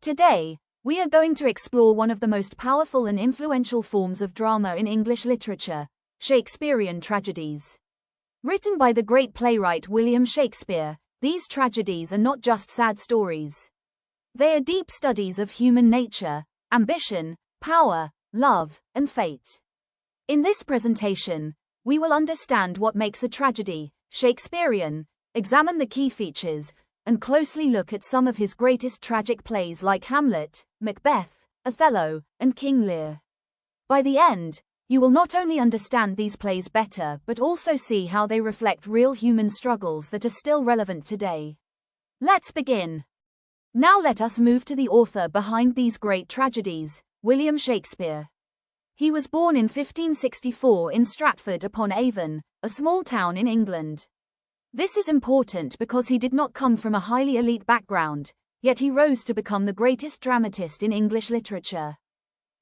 Today, we are going to explore one of the most powerful and influential forms of drama in English literature, Shakespearean tragedies. Written by the great playwright William Shakespeare, these tragedies are not just sad stories. They are deep studies of human nature, ambition, power, love, and fate. In this presentation, we will understand what makes a tragedy Shakespearean, examine the key features, and closely look at some of his greatest tragic plays like Hamlet, Macbeth, Othello, and King Lear. By the end, you will not only understand these plays better but also see how they reflect real human struggles that are still relevant today. Let's begin. Now let us move to the author behind these great tragedies, William Shakespeare. He was born in 1564 in Stratford upon Avon, a small town in England. This is important because he did not come from a highly elite background, yet he rose to become the greatest dramatist in English literature.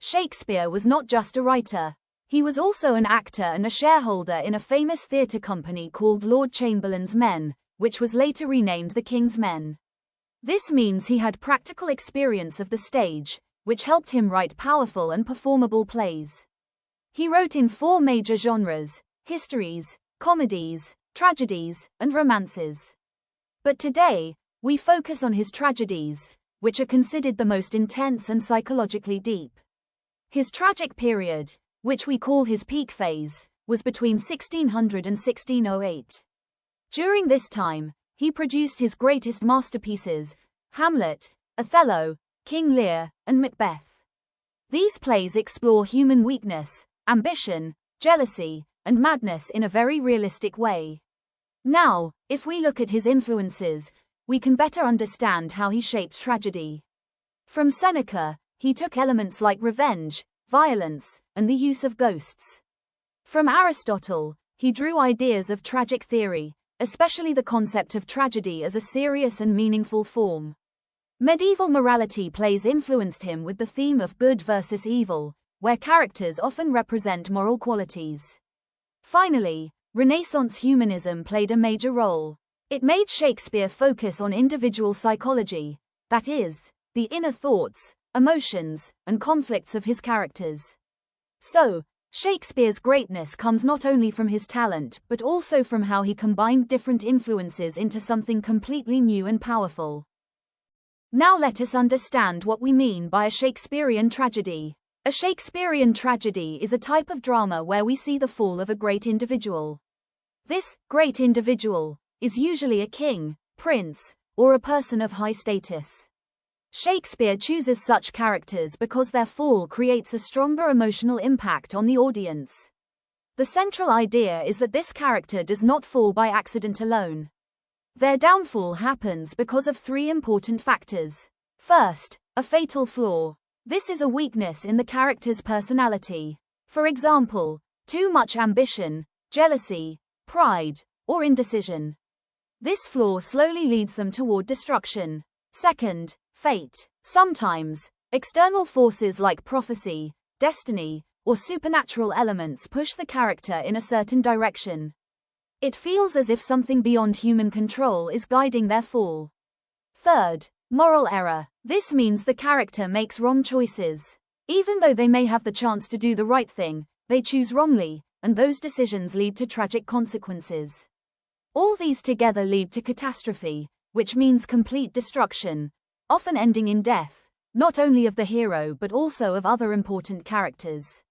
Shakespeare was not just a writer. He was also an actor and a shareholder in a famous theatre company called Lord Chamberlain's Men, which was later renamed the King's Men. This means he had practical experience of the stage, which helped him write powerful and performable plays. He wrote in 4 major genres: histories, comedies, tragedies, and romances. But today, we focus on his tragedies, which are considered the most intense and psychologically deep. His tragic period, which we call his peak phase, was between 1600 and 1608. During this time, he produced his greatest masterpieces, Hamlet, Othello, King Lear, and Macbeth. These plays explore human weakness, ambition, jealousy, and madness in a very realistic way. Now, if we look at his influences, we can better understand how he shaped tragedy. From Seneca, he took elements like revenge, violence, and the use of ghosts. From Aristotle, he drew ideas of tragic theory, especially the concept of tragedy as a serious and meaningful form. Medieval morality plays influenced him with the theme of good versus evil, where characters often represent moral qualities. Finally, Renaissance humanism played a major role. It made Shakespeare focus on individual psychology, that is, the inner thoughts, emotions, and conflicts of his characters. So, Shakespeare's greatness comes not only from his talent but also from how he combined different influences into something completely new and powerful. Now let us understand what we mean by a Shakespearean tragedy. A Shakespearean tragedy is a type of drama where we see the fall of a great individual. This great individual is usually a king, prince, or a person of high status. Shakespeare chooses such characters because their fall creates a stronger emotional impact on the audience. The central idea is that this character does not fall by accident alone. Their downfall happens because of 3 important factors. First, a fatal flaw. This is a weakness in the character's personality. For example, too much ambition, jealousy, pride, or indecision. This flaw slowly leads them toward destruction. Second, fate. Sometimes, external forces like prophecy, destiny, or supernatural elements push the character in a certain direction. It feels as if something beyond human control is guiding their fall. Third, moral error. This means the character makes wrong choices. Even though they may have the chance to do the right thing, they choose wrongly, and those decisions lead to tragic consequences. All these together lead to catastrophe, which means complete destruction, often ending in death, not only of the hero but also of other important characters.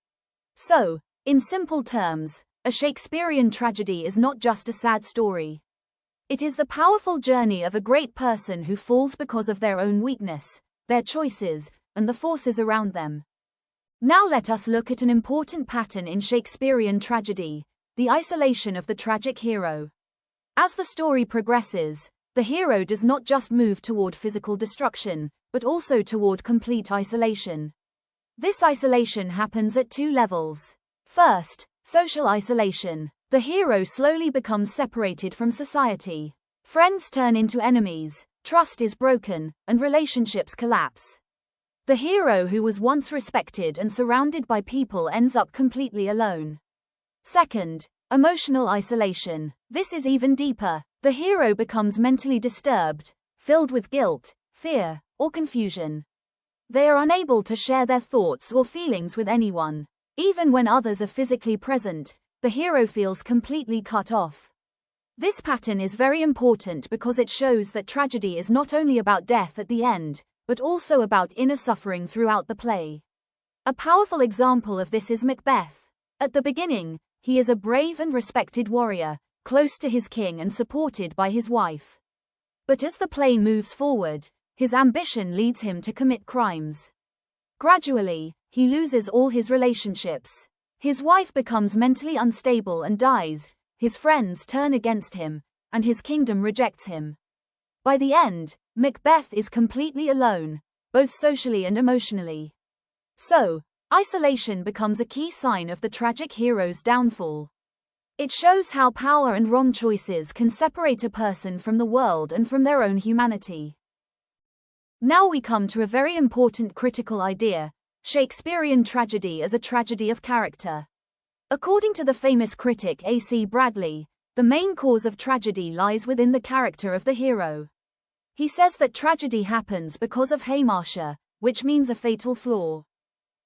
So, in simple terms, a Shakespearean tragedy is not just a sad story. It is the powerful journey of a great person who falls because of their own weakness, their choices, and the forces around them. Now let us look at an important pattern in Shakespearean tragedy: the isolation of the tragic hero. As the story progresses, the hero does not just move toward physical destruction, but also toward complete isolation. This isolation happens at 2 levels. First, social isolation. The hero slowly becomes separated from society. Friends turn into enemies, trust is broken, and relationships collapse. The hero who was once respected and surrounded by people ends up completely alone. Second, emotional isolation. This is even deeper. The hero becomes mentally disturbed, filled with guilt, fear, or confusion. They are unable to share their thoughts or feelings with anyone. Even when others are physically present, the hero feels completely cut off. This pattern is very important because it shows that tragedy is not only about death at the end, but also about inner suffering throughout the play. A powerful example of this is Macbeth. At the beginning, he is a brave and respected warrior, close to his king and supported by his wife. But as the play moves forward, his ambition leads him to commit crimes. Gradually, he loses all his relationships. His wife becomes mentally unstable and dies, his friends turn against him, and his kingdom rejects him. By the end, Macbeth is completely alone, both socially and emotionally. So, isolation becomes a key sign of the tragic hero's downfall. It shows how power and wrong choices can separate a person from the world and from their own humanity. Now we come to a very important critical idea: Shakespearean tragedy as a tragedy of character. According to the famous critic A.C. Bradley, the main cause of tragedy lies within the character of the hero. He says that tragedy happens because of hamartia, which means a fatal flaw.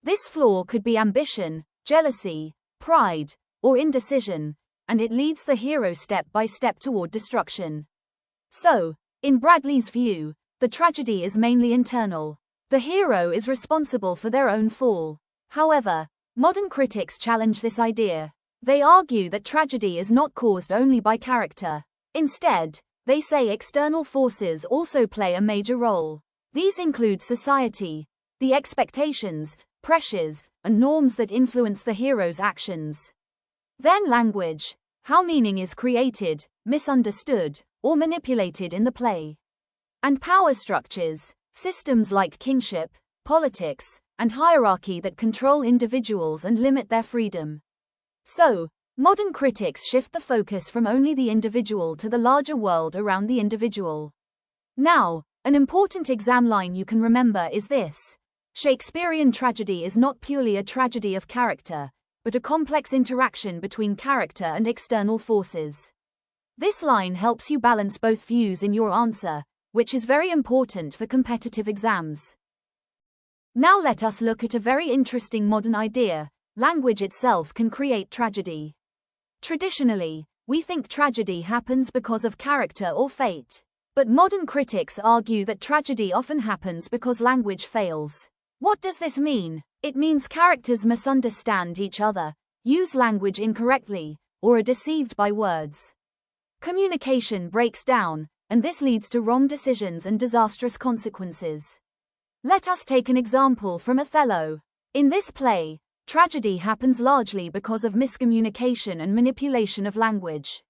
This flaw could be ambition, jealousy, pride, or indecision, and it leads the hero step by step toward destruction. So, in Bradley's view, the tragedy is mainly internal. The hero is responsible for their own fall. However, modern critics challenge this idea. They argue that tragedy is not caused only by character. Instead, they say external forces also play a major role. These include society, the expectations, pressures, and norms that influence the hero's actions. Then language, how meaning is created, misunderstood, or manipulated in the play. And power structures, systems like kingship, politics, and hierarchy that control individuals and limit their freedom. So, modern critics shift the focus from only the individual to the larger world around the individual. Now, an important exam line you can remember is this: Shakespearean tragedy is not purely a tragedy of character, but a complex interaction between character and external forces. This line helps you balance both views in your answer, which is very important for competitive exams. Now let us look at a very interesting modern idea: language itself can create tragedy. Traditionally, we think tragedy happens because of character or fate. But modern critics argue that tragedy often happens because language fails. What does this mean? It means characters misunderstand each other, use language incorrectly, or are deceived by words. Communication breaks down, and this leads to wrong decisions and disastrous consequences. Let us take an example from Othello. In this play, tragedy happens largely because of miscommunication and manipulation of language.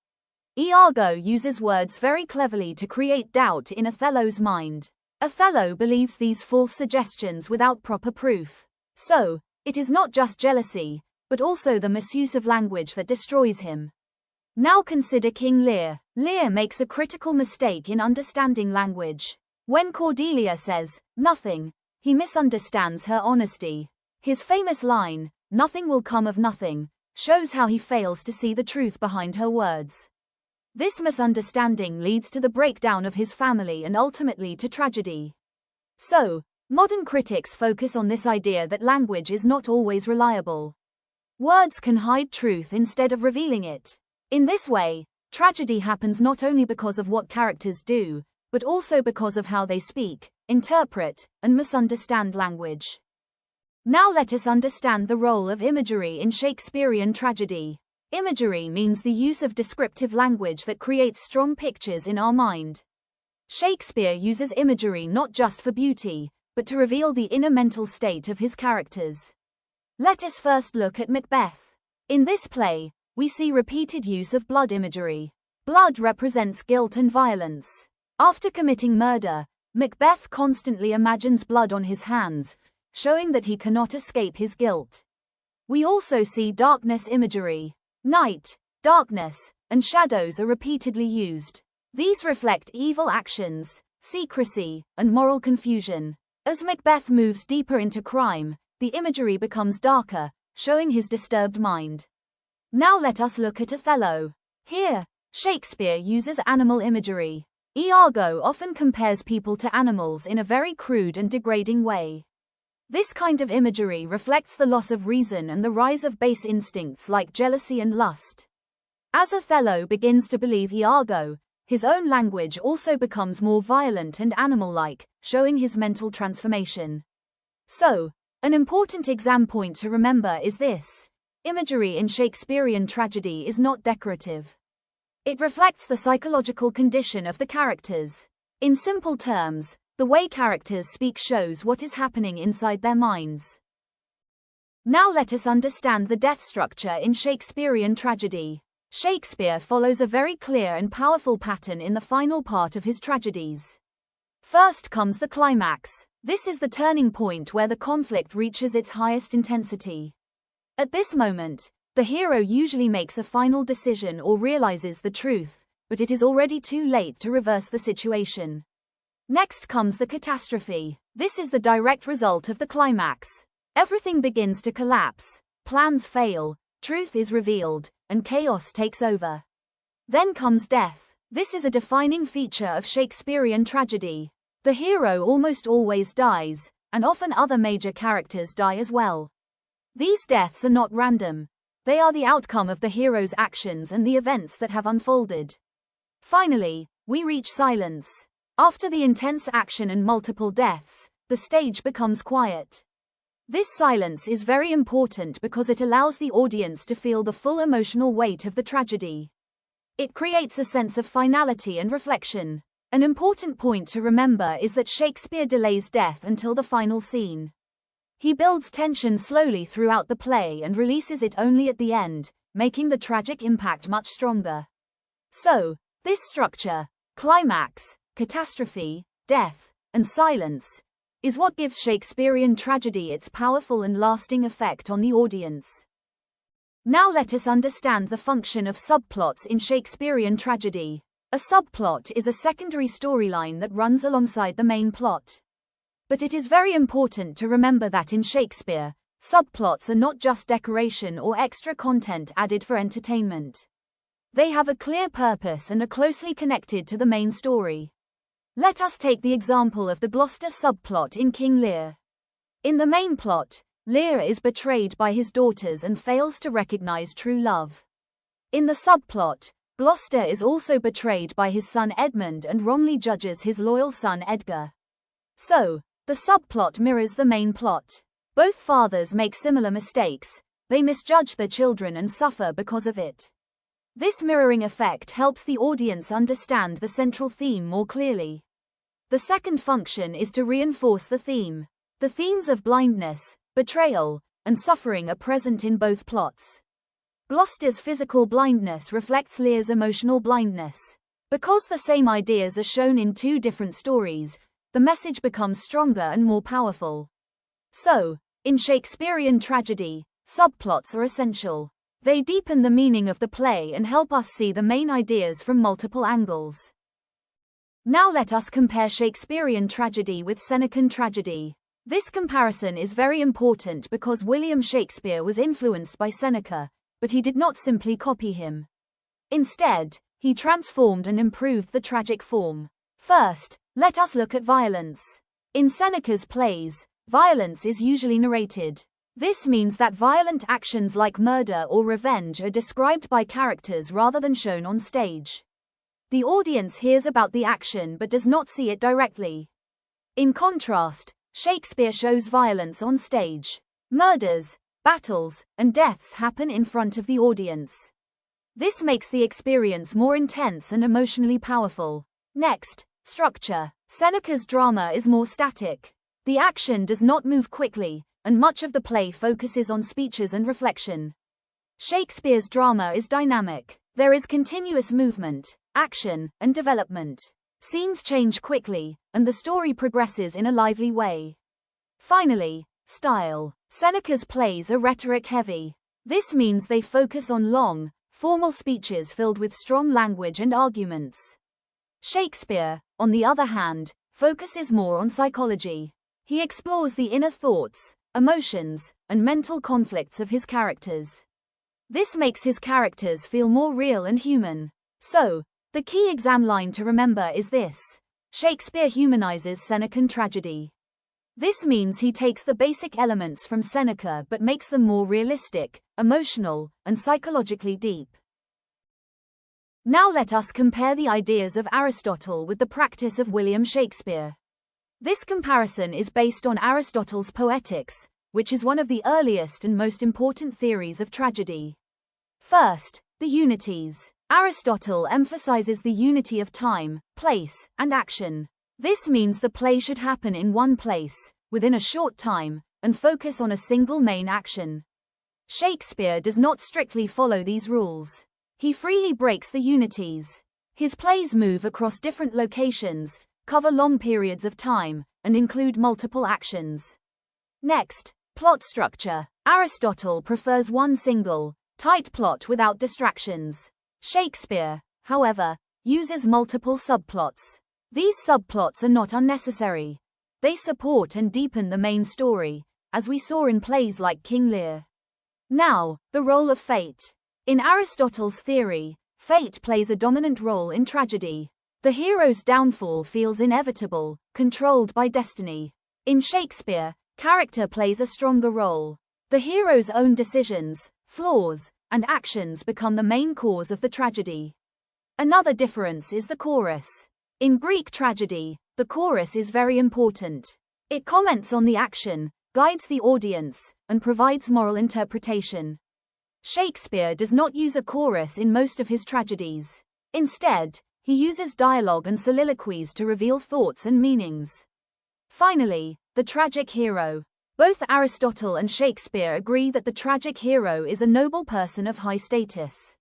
Iago uses words very cleverly to create doubt in Othello's mind. Othello believes these false suggestions without proper proof. So, it is not just jealousy, but also the misuse of language that destroys him. Now consider King Lear. Lear makes a critical mistake in understanding language. When Cordelia says, "nothing," he misunderstands her honesty. His famous line, "nothing will come of nothing," shows how he fails to see the truth behind her words. This misunderstanding leads to the breakdown of his family and ultimately to tragedy. So, modern critics focus on this idea that language is not always reliable. Words can hide truth instead of revealing it. In this way, tragedy happens not only because of what characters do, but also because of how they speak, interpret, and misunderstand language. Now let us understand the role of imagery in Shakespearean tragedy. Imagery means the use of descriptive language that creates strong pictures in our mind. Shakespeare uses imagery not just for beauty, but to reveal the inner mental state of his characters. Let us first look at Macbeth. In this play, we see repeated use of blood imagery. Blood represents guilt and violence. After committing murder, Macbeth constantly imagines blood on his hands, showing that he cannot escape his guilt. We also see darkness imagery. Night, darkness, and shadows are repeatedly used. These reflect evil actions, secrecy, and moral confusion. As Macbeth moves deeper into crime, the imagery becomes darker, showing his disturbed mind. Now let us look at Othello. Here, Shakespeare uses animal imagery. Iago often compares people to animals in a very crude and degrading way. This kind of imagery reflects the loss of reason and the rise of base instincts like jealousy and lust. As Othello begins to believe Iago, his own language also becomes more violent and animal-like, showing his mental transformation. So, an important exam point to remember is this: imagery in Shakespearean tragedy is not decorative. It reflects the psychological condition of the characters. In simple terms, the way characters speak shows what is happening inside their minds. Now let us understand the death structure in Shakespearean tragedy. Shakespeare follows a very clear and powerful pattern in the final part of his tragedies. First comes the climax. This is the turning point where the conflict reaches its highest intensity. At this moment, the hero usually makes a final decision or realizes the truth, but it is already too late to reverse the situation. Next comes the catastrophe. This is the direct result of the climax. Everything begins to collapse, plans fail, truth is revealed, and chaos takes over. Then comes death. This is a defining feature of Shakespearean tragedy. The hero almost always dies, and often other major characters die as well. These deaths are not random. They are the outcome of the hero's actions and the events that have unfolded. Finally, we reach silence. After the intense action and multiple deaths, the stage becomes quiet. This silence is very important because it allows the audience to feel the full emotional weight of the tragedy. It creates a sense of finality and reflection. An important point to remember is that Shakespeare delays death until the final scene. He builds tension slowly throughout the play and releases it only at the end, making the tragic impact much stronger. So, this structure, climax, catastrophe, death, and silence, is what gives Shakespearean tragedy its powerful and lasting effect on the audience. Now let us understand the function of subplots in Shakespearean tragedy. A subplot is a secondary storyline that runs alongside the main plot. But it is very important to remember that in Shakespeare, subplots are not just decoration or extra content added for entertainment. They have a clear purpose and are closely connected to the main story. Let us take the example of the Gloucester subplot in King Lear. In the main plot, Lear is betrayed by his daughters and fails to recognize true love. In the subplot, Gloucester is also betrayed by his son Edmund and wrongly judges his loyal son Edgar. So, the subplot mirrors the main plot. Both fathers make similar mistakes. They misjudge their children and suffer because of it. This mirroring effect helps the audience understand the central theme more clearly. The second function is to reinforce the theme. The themes of blindness, betrayal, and suffering are present in both plots. Gloucester's physical blindness reflects Lear's emotional blindness. Because the same ideas are shown in two different stories, the message becomes stronger and more powerful. So, in Shakespearean tragedy, subplots are essential. They deepen the meaning of the play and help us see the main ideas from multiple angles. Now let us compare Shakespearean tragedy with Senecan tragedy. This comparison is very important because William Shakespeare was influenced by Seneca, but he did not simply copy him. Instead, he transformed and improved the tragic form. First, let us look at violence. In Seneca's plays, violence is usually narrated. This means that violent actions like murder or revenge are described by characters rather than shown on stage. The audience hears about the action but does not see it directly. In contrast, Shakespeare shows violence on stage. Murders, battles, and deaths happen in front of the audience. This makes the experience more intense and emotionally powerful. Next, structure. Seneca's drama is more static. The action does not move quickly, and much of the play focuses on speeches and reflection. Shakespeare's drama is dynamic. There is continuous movement, action, and development. Scenes change quickly, and the story progresses in a lively way. Finally, style. Seneca's plays are rhetoric-heavy. This means they focus on long, formal speeches filled with strong language and arguments. Shakespeare, on the other hand, focuses more on psychology. He explores the inner thoughts, emotions, and mental conflicts of his characters. This makes his characters feel more real and human. So, the key exam line to remember is this: Shakespeare humanizes Senecan tragedy. This means he takes the basic elements from Seneca but makes them more realistic, emotional, and psychologically deep. Now let us compare the ideas of Aristotle with the practice of William Shakespeare. This comparison is based on Aristotle's Poetics, which is one of the earliest and most important theories of tragedy. First, the unities. Aristotle emphasizes the unity of time, place, and action. This means the play should happen in one place, within a short time, and focus on a single main action. Shakespeare does not strictly follow these rules. He freely breaks the unities. His plays move across different locations, cover long periods of time, and include multiple actions. Next, plot structure. Aristotle prefers one single, tight plot without distractions. Shakespeare, however, uses multiple subplots. These subplots are not unnecessary. They support and deepen the main story, as we saw in plays like King Lear. Now, the role of fate. In Aristotle's theory, fate plays a dominant role in tragedy. The hero's downfall feels inevitable, controlled by destiny. In Shakespeare, character plays a stronger role. The hero's own decisions, flaws, and actions become the main cause of the tragedy. Another difference is the chorus. In Greek tragedy, the chorus is very important. It comments on the action, guides the audience, and provides moral interpretation. Shakespeare does not use a chorus in most of his tragedies. Instead, he uses dialogue and soliloquies to reveal thoughts and meanings. Finally, the tragic hero. Both Aristotle and Shakespeare agree that the tragic hero is a noble person of high status.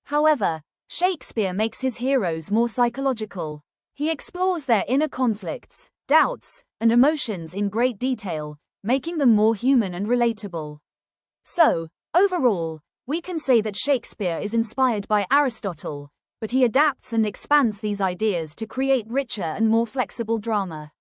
However, Shakespeare makes his heroes more psychological. He explores their inner conflicts, doubts, and emotions in great detail, making them more human and relatable. So, overall, we can say that Shakespeare is inspired by Aristotle, but he adapts and expands these ideas to create richer and more flexible drama.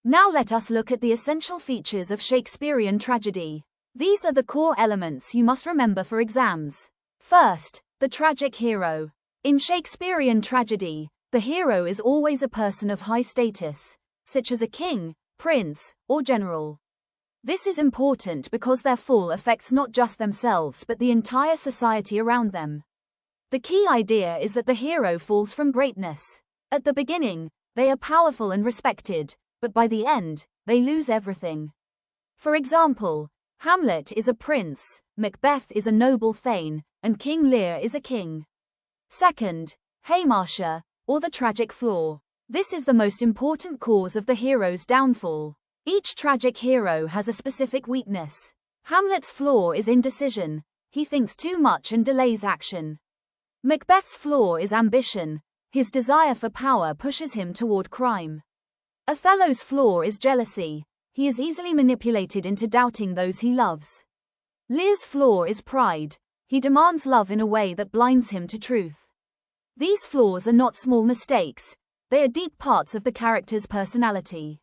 Now let us look at the essential features of Shakespearean tragedy. These are the core elements you must remember for exams. First, the tragic hero. In Shakespearean tragedy, the hero is always a person of high status, such as a king, prince, or general. This is important because their fall affects not just themselves but the entire society around them. The key idea is that the hero falls from greatness. At the beginning, they are powerful and respected, but by the end, they lose everything. For example, Hamlet is a prince, Macbeth is a noble thane, and King Lear is a king. Second, Hamartia, or the tragic flaw. This is the most important cause of the hero's downfall. Each tragic hero has a specific weakness. Hamlet's flaw is indecision. He thinks too much and delays action. Macbeth's flaw is ambition. His desire for power pushes him toward crime. Othello's flaw is jealousy. He is easily manipulated into doubting those he loves. Lear's flaw is pride. He demands love in a way that blinds him to truth. These flaws are not small mistakes. They are deep parts of the character's personality.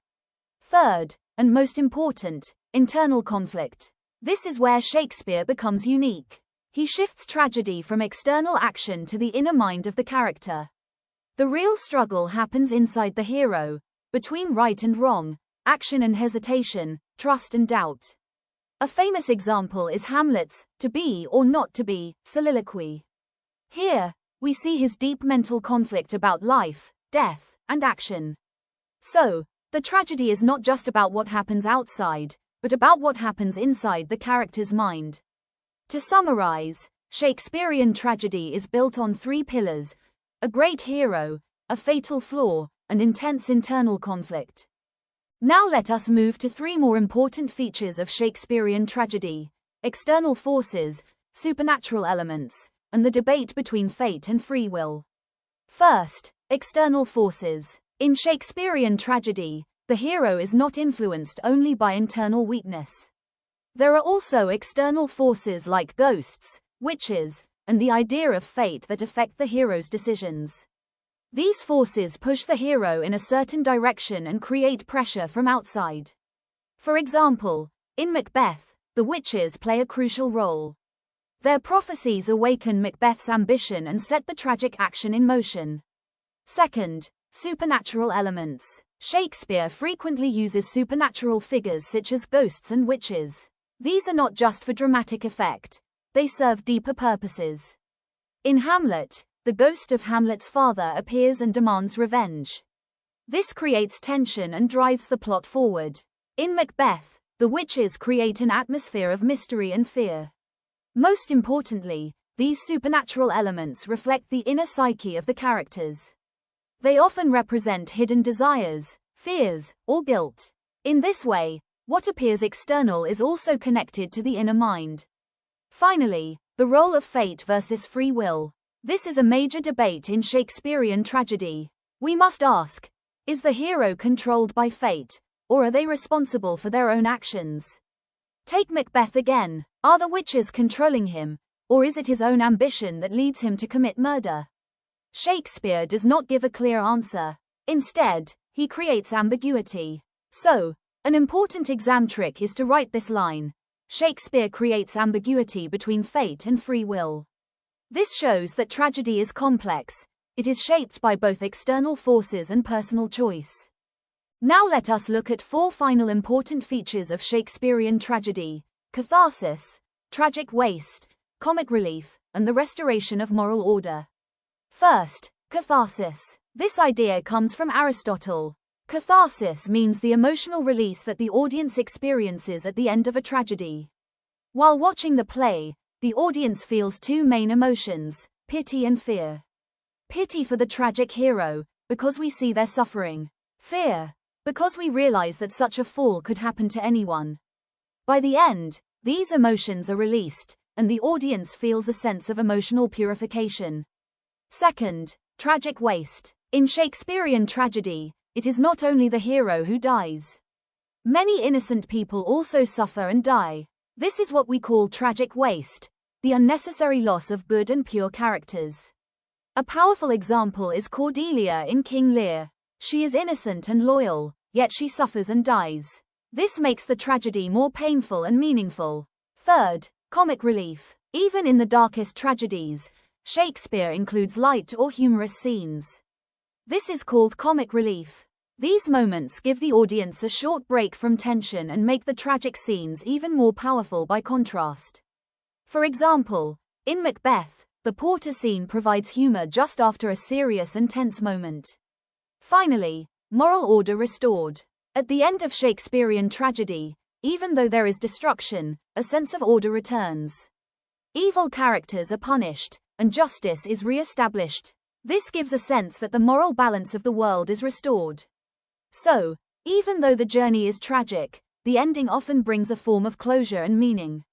Third, and most important, internal conflict. This is where Shakespeare becomes unique. He shifts tragedy from external action to the inner mind of the character. The real struggle happens inside the hero, between right and wrong, action and hesitation, trust and doubt. A famous example is Hamlet's "to be or not to be" soliloquy. Here, we see his deep mental conflict about life, death, and action. So, the tragedy is not just about what happens outside, but about what happens inside the character's mind. To summarize, Shakespearean tragedy is built on three pillars: a great hero, a fatal flaw, and intense internal conflict. Now let us move to three more important features of Shakespearean tragedy: external forces, supernatural elements, and the debate between fate and free will. First, external forces. In Shakespearean tragedy, the hero is not influenced only by internal weakness. There are also external forces like ghosts, witches, and the idea of fate that affect the hero's decisions. These forces push the hero in a certain direction and create pressure from outside. For example, in Macbeth, the witches play a crucial role. Their prophecies awaken Macbeth's ambition and set the tragic action in motion. Second, supernatural elements. Shakespeare frequently uses supernatural figures such as ghosts and witches. These are not just for dramatic effect, they serve deeper purposes. In Hamlet, the ghost of Hamlet's father appears and demands revenge. This creates tension and drives the plot forward. In Macbeth, the witches create an atmosphere of mystery and fear. Most importantly, these supernatural elements reflect the inner psyche of the characters. They often represent hidden desires, fears, or guilt. In this way, what appears external is also connected to the inner mind. Finally, the role of fate versus free will. This is a major debate in Shakespearean tragedy. We must ask, is the hero controlled by fate, or are they responsible for their own actions? Take Macbeth again. Are the witches controlling him, or is it his own ambition that leads him to commit murder? Shakespeare does not give a clear answer. Instead, he creates ambiguity. So, an important exam trick is to write this line: Shakespeare creates ambiguity between fate and free will. This shows that tragedy is complex. It is shaped by both external forces and personal choice. Now let us look at 4 final important features of Shakespearean tragedy: catharsis, tragic waste, comic relief, and the restoration of moral order. First, catharsis. This idea comes from Aristotle. Catharsis means the emotional release that the audience experiences at the end of a tragedy. While watching the play, the audience feels 2 main emotions, pity and fear. Pity for the tragic hero, because we see their suffering. Fear, because we realize that such a fall could happen to anyone. By the end, these emotions are released, and the audience feels a sense of emotional purification. Second, tragic waste. In Shakespearean tragedy, it is not only the hero who dies. Many innocent people also suffer and die. This is what we call tragic waste, the unnecessary loss of good and pure characters. A powerful example is Cordelia in King Lear. She is innocent and loyal, yet she suffers and dies. This makes the tragedy more painful and meaningful. Third, comic relief. Even in the darkest tragedies, Shakespeare includes light or humorous scenes. This is called comic relief. These moments give the audience a short break from tension and make the tragic scenes even more powerful by contrast. For example, in Macbeth, the porter scene provides humor just after a serious and tense moment. Finally, moral order restored. At the end of Shakespearean tragedy, even though there is destruction, a sense of order returns. Evil characters are punished, and justice is re-established. This gives a sense that the moral balance of the world is restored. So, even though the journey is tragic, the ending often brings a form of closure and meaning.